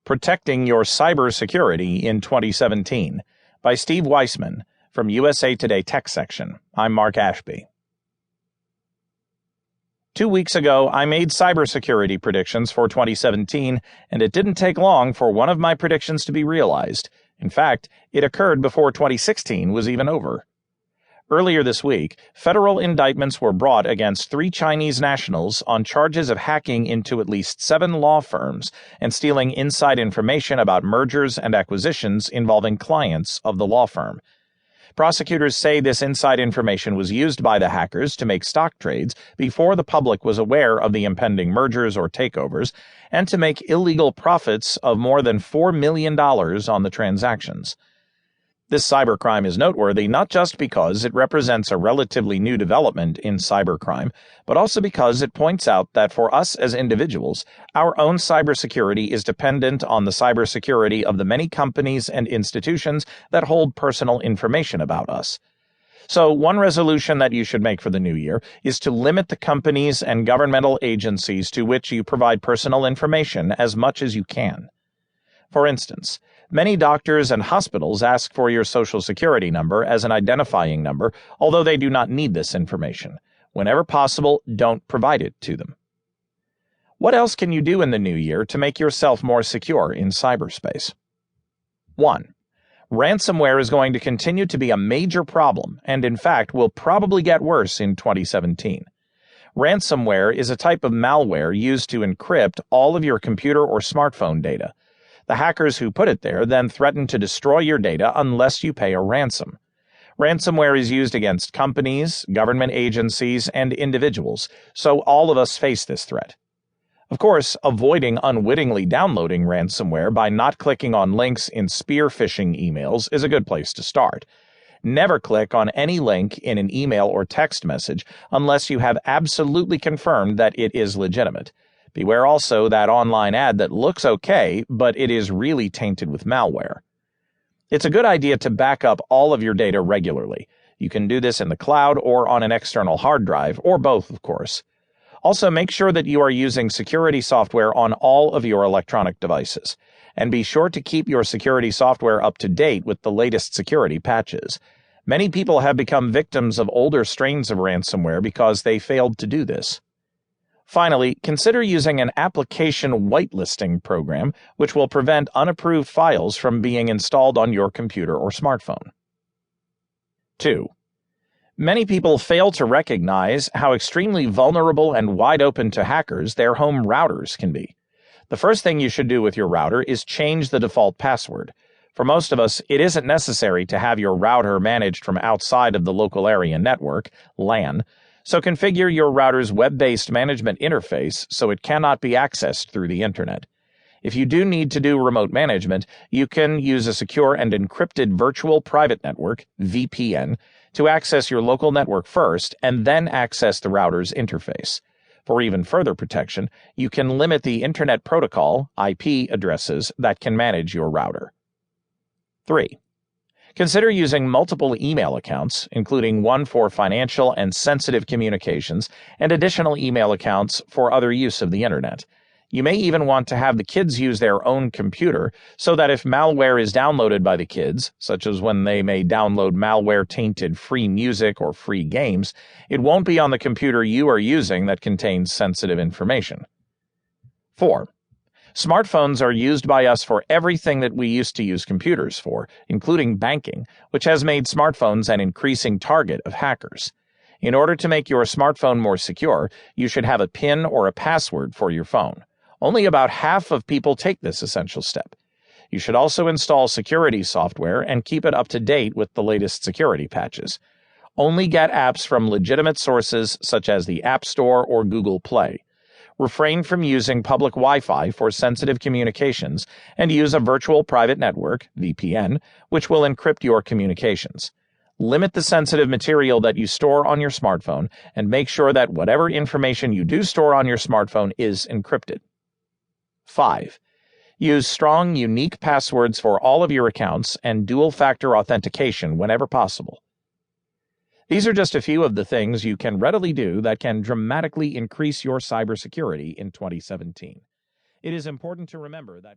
Protecting Your Cybersecurity in 2017 by Steve Weisman from USA Today Tech Section. I'm Mark Ashby. 2 weeks ago, I made cybersecurity predictions for 2017, and it didn't take long for one of my predictions to be realized. In fact, it occurred before 2016 was even over. Earlier this week, federal indictments were brought against 3 Chinese nationals on charges of hacking into at least 7 law firms and stealing inside information about mergers and acquisitions involving clients of the law firm. Prosecutors say this inside information was used by the hackers to make stock trades before the public was aware of the impending mergers or takeovers, and to make illegal profits of more than $4 million on the transactions. This cybercrime is noteworthy not just because it represents a relatively new development in cybercrime, but also because it points out that for us as individuals, our own cybersecurity is dependent on the cybersecurity of the many companies and institutions that hold personal information about us. So, one resolution that you should make for the new year is to limit the companies and governmental agencies to which you provide personal information as much as you can. For instance, many doctors and hospitals ask for your Social Security number as an identifying number, although they do not need this information. Whenever possible, don't provide it to them. What else can you do in the new year to make yourself more secure in cyberspace? 1. Ransomware is going to continue to be a major problem, and in fact will probably get worse in 2017. Ransomware is a type of malware used to encrypt all of your computer or smartphone data. The hackers who put it there then threaten to destroy your data unless you pay a ransom. Ransomware is used against companies, government agencies, and individuals, so all of us face this threat. Of course, avoiding unwittingly downloading ransomware by not clicking on links in spear phishing emails is a good place to start. Never click on any link in an email or text message unless you have absolutely confirmed that it is legitimate. Beware also that online ad that looks okay, but it is really tainted with malware. It's a good idea to back up all of your data regularly. You can do this in the cloud or on an external hard drive, or both, of course. Also, make sure that you are using security software on all of your electronic devices. And be sure to keep your security software up to date with the latest security patches. Many people have become victims of older strains of ransomware because they failed to do this. Finally, consider using an application whitelisting program which will prevent unapproved files from being installed on your computer or smartphone. 2. Many people fail to recognize how extremely vulnerable and wide open to hackers their home routers can be. The first thing you should do with your router is change the default password. For most of us, it isn't necessary to have your router managed from outside of the local area network, LAN, so configure your router's web-based management interface so it cannot be accessed through the internet. If you do need to do remote management, you can use a secure and encrypted virtual private network, VPN, to access your local network first and then access the router's interface. For even further protection, you can limit the Internet Protocol, IP, addresses that can manage your router. 3. Consider using multiple email accounts, including one for financial and sensitive communications, and additional email accounts for other use of the Internet. You may even want to have the kids use their own computer so that if malware is downloaded by the kids, such as when they may download malware-tainted free music or free games, it won't be on the computer you are using that contains sensitive information. 4. Smartphones are used by us for everything that we used to use computers for, including banking, which has made smartphones an increasing target of hackers. In order to make your smartphone more secure, you should have a PIN or a password for your phone. Only about half of people take this essential step. You should also install security software and keep it up to date with the latest security patches. Only get apps from legitimate sources such as the App Store or Google Play. Refrain from using public Wi-Fi for sensitive communications and use a virtual private network, VPN, which will encrypt your communications. Limit the sensitive material that you store on your smartphone and make sure that whatever information you do store on your smartphone is encrypted. 5. Use strong, unique passwords for all of your accounts and dual-factor authentication whenever possible. These are just a few of the things you can readily do that can dramatically increase your cybersecurity in 2017. It is important to remember that